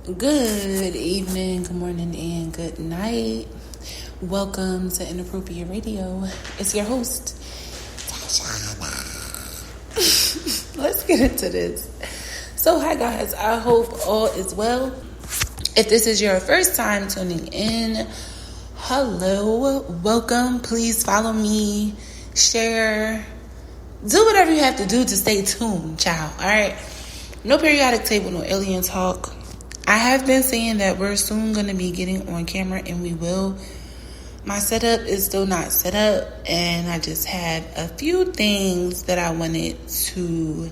Good evening, good morning, and good night. Welcome to Inappropriate Radio. It's your host, Tashana. Let's get into this. So, hi guys, I hope all is well. If this is your first time tuning in, hello, welcome. Please follow me, share, do whatever you have to do to stay tuned, child. All right. No periodic table, no alien talk. I have been saying that we're soon going to be getting on camera, and we will. My setup is still not set up, and I just had a few things that I wanted to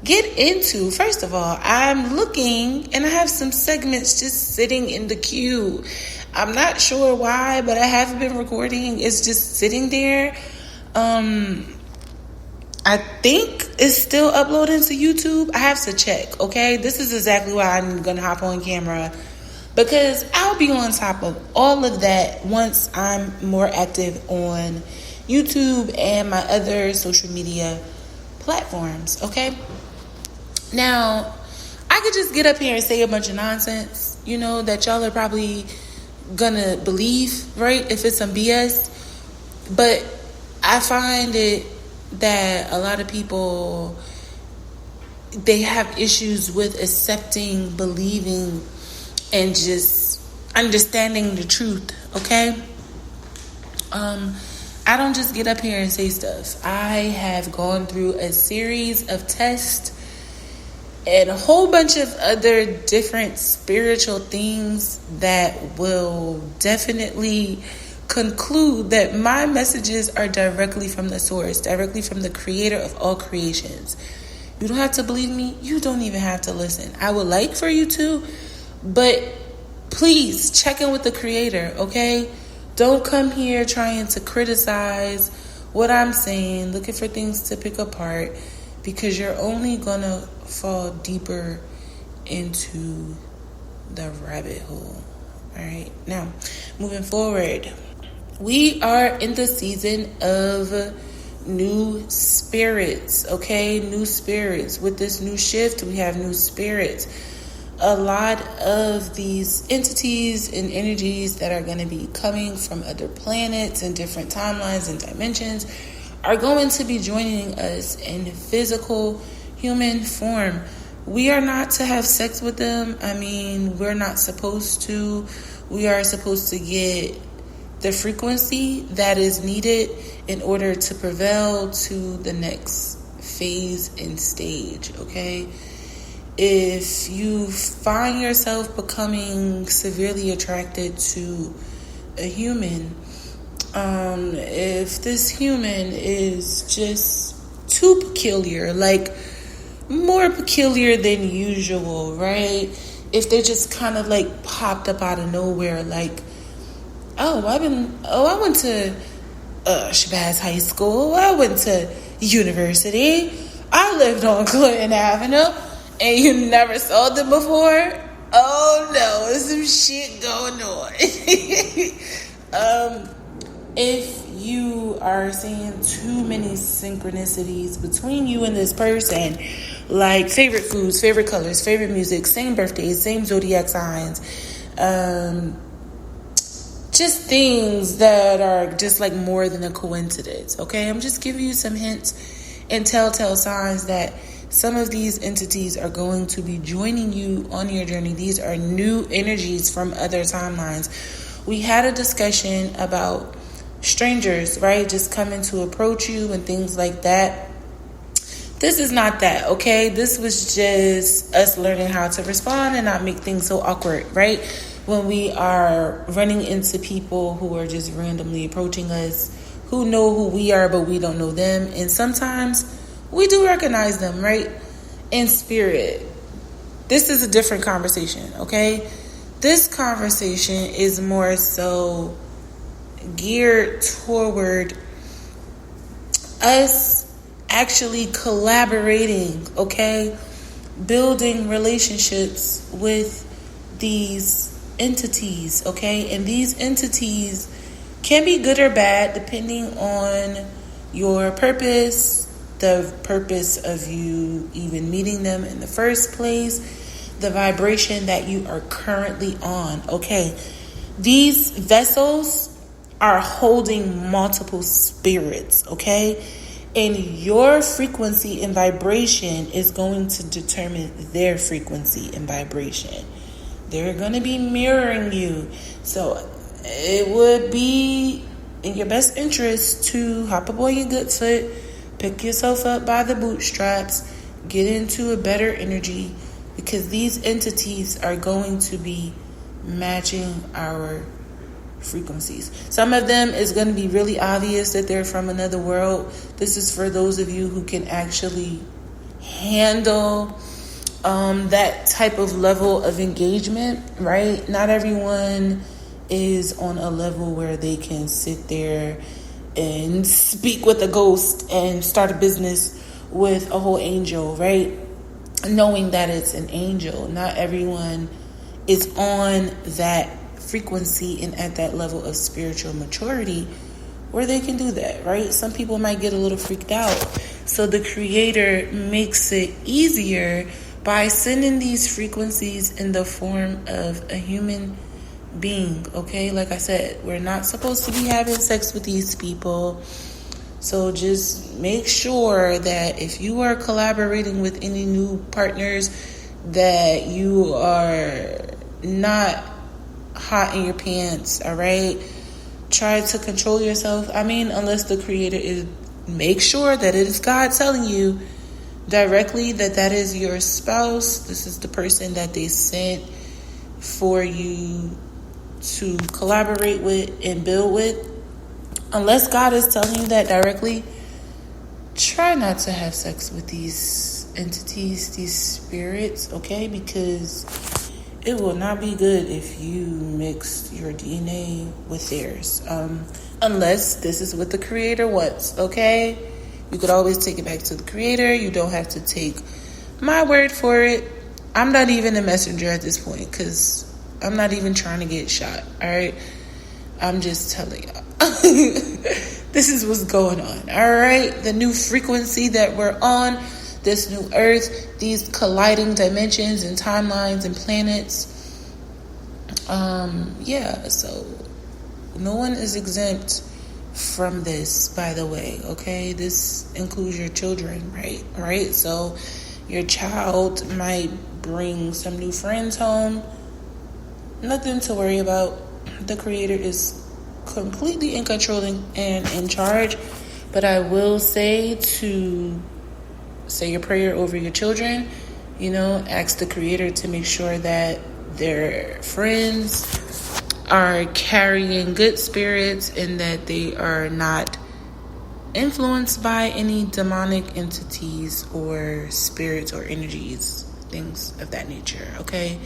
get into. First of all, I'm looking, and I have some segments just sitting in the queue. I'm not sure why, but I haven't been recording. It's just sitting there. I think it's still uploading to YouTube. I have to check, okay? This is exactly why I'm going to hop on camera, because I'll be on top of all of that once I'm more active on YouTube and my other social media platforms, okay? Now, I could just get up here and say a bunch of nonsense, that y'all are probably going to believe, right, if it's some BS. But I find it that a lot of people, they have issues with accepting, believing, and just understanding the truth, okay? I don't just get up here and say stuff. I have gone through a series of tests and a whole bunch of other different spiritual things that will definitely conclude that my messages are directly from the source, directly from the creator of all creations. You don't have to believe me. You don't even have to listen. I would like for you to, but please check in with the creator, okay? Don't come here trying to criticize what I'm saying, looking for things to pick apart, because you're only gonna fall deeper into the rabbit hole. All right, now moving forward, we are in the season of new spirits, okay? New spirits. With this new shift, we have new spirits. A lot of these entities and energies that are going to be coming from other planets and different timelines and dimensions are going to be joining us in physical human form. We are not to have sex with them. I mean, we're not supposed to. We are supposed to get the frequency that is needed in order to prevail to the next phase and stage, okay? If you find yourself becoming severely attracted to a human, if this human is just too peculiar, like more peculiar than usual, right? If they're just kind of like popped up out of nowhere, like, I went to Shabazz High School. I went to university. I lived on Clinton Avenue, and you never saw them before. Oh no, there's some shit going on. If you are seeing too many synchronicities between you and this person, like favorite foods, favorite colors, favorite music, same birthdays, same zodiac signs, just things that are just like more than a coincidence, okay? I'm just giving you some hints and telltale signs that some of these entities are going to be joining you on your journey. These are new energies from other timelines. We had a discussion about strangers, right? Just coming to approach you and things like that. This is not that, okay? This was just us learning how to respond and not make things so awkward, right? When we are running into people who are just randomly approaching us, who know who we are, but we don't know them. And sometimes we do recognize them, right? In spirit. This is a different conversation, okay? This conversation is more so geared toward us actually collaborating, okay? Building relationships with these entities, okay? And these entities can be good or bad depending on your purpose, the purpose of you even meeting them in the first place. the vibration that you are currently on. Okay, these vessels are holding multiple spirits, okay? And your frequency and vibration is going to determine their frequency and vibration. They're going to be mirroring you. So it would be in your best interest to hop up on your good foot, pick yourself up by the bootstraps, get into a better energy, because these entities are going to be matching our frequencies. Some of them is going to be really obvious that they're from another world. This is for those of you who can actually handle that type of level of engagement, right? Not everyone is on a level where they can sit there and speak with a ghost and start a business with a whole angel, right? Knowing that it's an angel. Not everyone is on that frequency and at that level of spiritual maturity where they can do that, right? Some people might get a little freaked out. So the Creator makes it easier by sending these frequencies in the form of a human being, okay? Like I said, we're not supposed to be having sex with these people. So just make sure that if you are collaborating with any new partners, that you are not hot in your pants, all right? Try to control yourself. I mean, unless the Creator is, make sure that it is God telling you directly that that is your spouse. This is the person that they sent for you to collaborate with and build with. Unless God is telling you that directly, try not to have sex with these entities, these spirits, okay? Because it will not be good if you mix your DNA with theirs. Unless this is what the Creator wants, okay? You could always take it back to the Creator. You don't have to take my word for it. I'm not even a messenger at this point, because I'm not even trying to get shot, all right? I'm just telling y'all. This is what's going on, all right? The new frequency that we're on, this new earth, these colliding dimensions and timelines and planets. So no one is exempt from this, by the way, okay? This includes your children, right? So your child might bring some new friends home. Nothing to worry about. The Creator is completely in control and in charge. But I will say to say your prayer over your children. Ask the Creator to make sure that their friends are carrying good spirits and that they are not influenced by any demonic entities or spirits or energies, things of that nature, okay?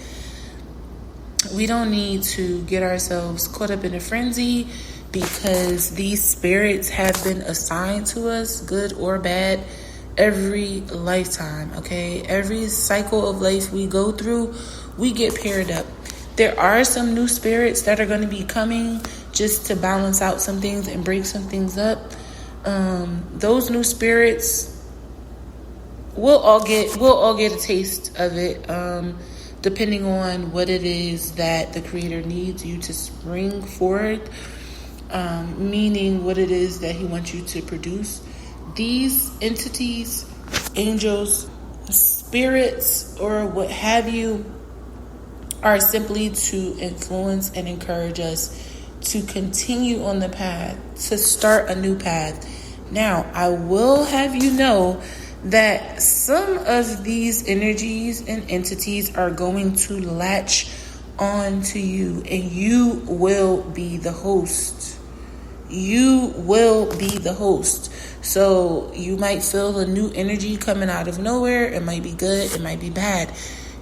We don't need to get ourselves caught up in a frenzy, because these spirits have been assigned to us, good or bad, every lifetime, okay? Every cycle of life we go through, we get paired up. There are some new spirits that are going to be coming just to balance out some things and break some things up. Those new spirits, we'll all get a taste of it, depending on what it is that the Creator needs you to spring forward, meaning what it is that He wants you to produce. These entities, angels, spirits, or what have you, are simply to influence and encourage us to continue on the path, to start a new path. Now, I will have you know that some of these energies and entities are going to latch on to you, and you will be the host. You will be the host. So you might feel a new energy coming out of nowhere. It might be good, it might be bad.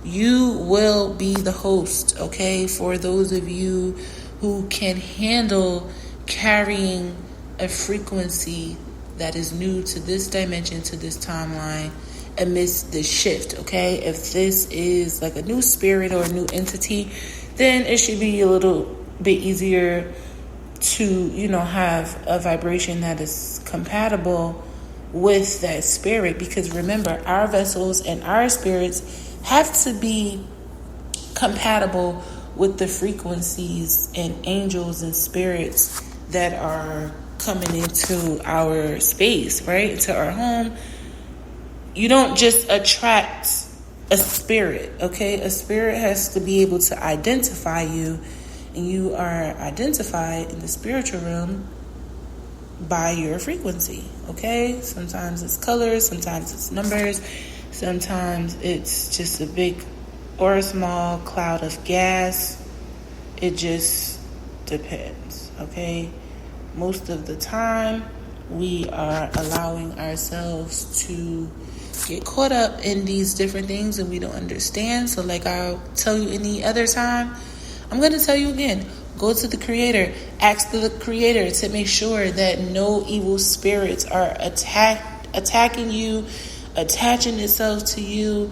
You will be the host, okay? For those of you who can handle carrying a frequency that is new to this dimension, to this timeline, amidst this shift, okay? If this is like a new spirit or a new entity, then it should be a little bit easier to, have a vibration that is compatible with that spirit. Because remember, our vessels and our spirits have to be compatible with the frequencies and angels and spirits that are coming into our space, right? Into our home. You don't just attract a spirit, okay? A spirit has to be able to identify you, and you are identified in the spiritual realm by your frequency, okay? Sometimes it's colors, sometimes it's numbers, sometimes it's just a big or a small cloud of gas. It just depends, okay? Most of the time, we are allowing ourselves to get caught up in these different things and we don't understand. So like I'll tell you any other time, I'm going to tell you again. Go to the Creator. Ask the Creator to make sure that no evil spirits are attacking you, attaching itself to you.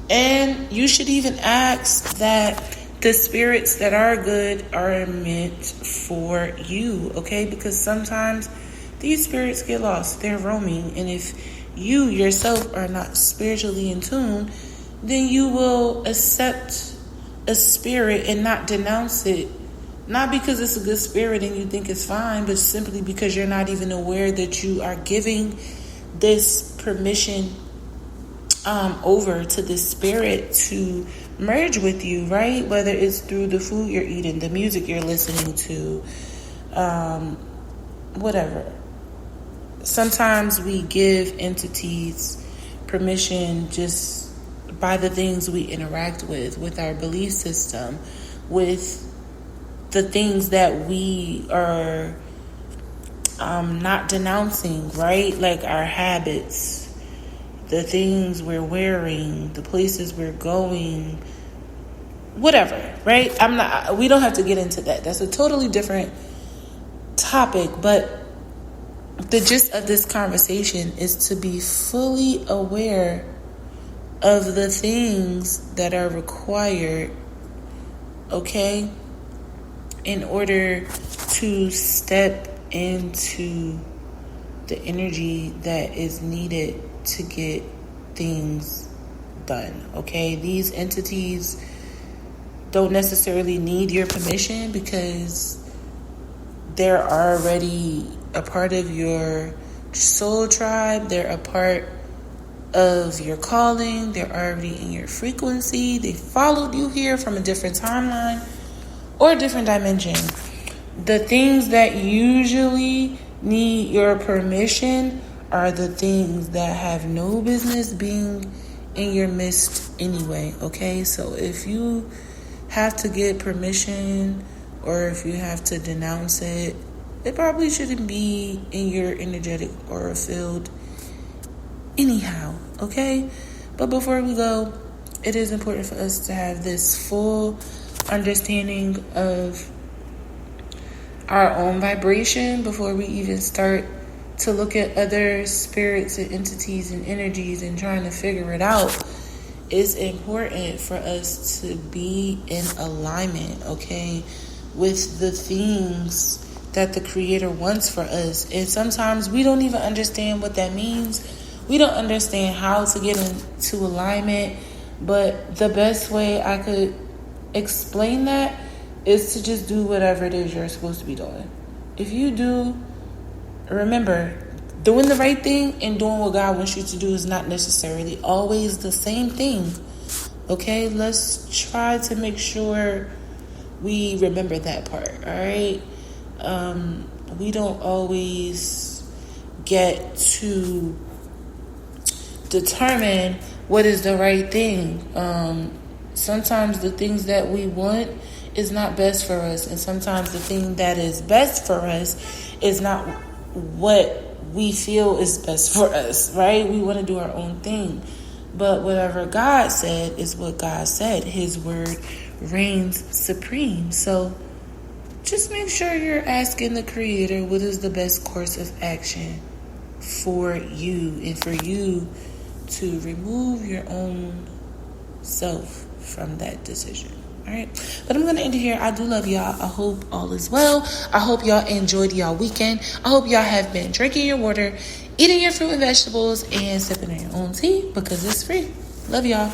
And you should even ask that the spirits that are good are meant for you, okay? Because sometimes these spirits get lost. They're roaming. And if you yourself are not spiritually in tune, then you will accept a spirit and not denounce it. Not because it's a good spirit and you think it's fine, but simply because you're not even aware that you are giving this permission over to the spirit to merge with you, right? Whether it's through the food you're eating, the music you're listening to, whatever. Sometimes we give entities permission just by the things we interact with our belief system, with the things that we are not denouncing, right? Like our habits, the things we're wearing, the places we're going, whatever, right? We don't have to get into that. That's a totally different topic, but the gist of this conversation is to be fully aware of the things that are required, okay, in order to step into the energy that is needed to get things done, okay? These entities don't necessarily need your permission because they're already a part of your soul tribe. They're a part of your calling. They're already in your frequency. They followed you here from a different timeline or a different dimension. The things that usually need your permission are the things that have no business being in your midst anyway, okay? So if you have to get permission or if you have to denounce it, it probably shouldn't be in your energetic aura field anyhow, okay? But before we go, it is important for us to have this full understanding of our own vibration before we even start to look at other spirits and entities and energies and trying to figure it out. It's important for us to be in alignment, okay, with the things that the Creator wants for us. And sometimes we don't even understand what that means. We don't understand how to get into alignment. But the best way I could explain that is to just do whatever it is you're supposed to be doing. If you do, remember, doing the right thing and doing what God wants you to do is not necessarily always the same thing. Okay, let's try to make sure we remember that part, all right? We don't always get to determine what is the right thing. Sometimes the things that we want is not best for us, and sometimes the thing that is best for us is not what we feel is best for us, right? We want to do our own thing. But whatever God said is what God said. His word reigns supreme. So just make sure you're asking the Creator what is the best course of action for you and for you to remove your own self from that decision. All right, but I'm going to end it here. I do love y'all. I hope all is well. I hope y'all enjoyed y'all weekend. I hope y'all have been drinking your water, eating your fruit and vegetables, and sipping on your own tea because it's free. Love y'all.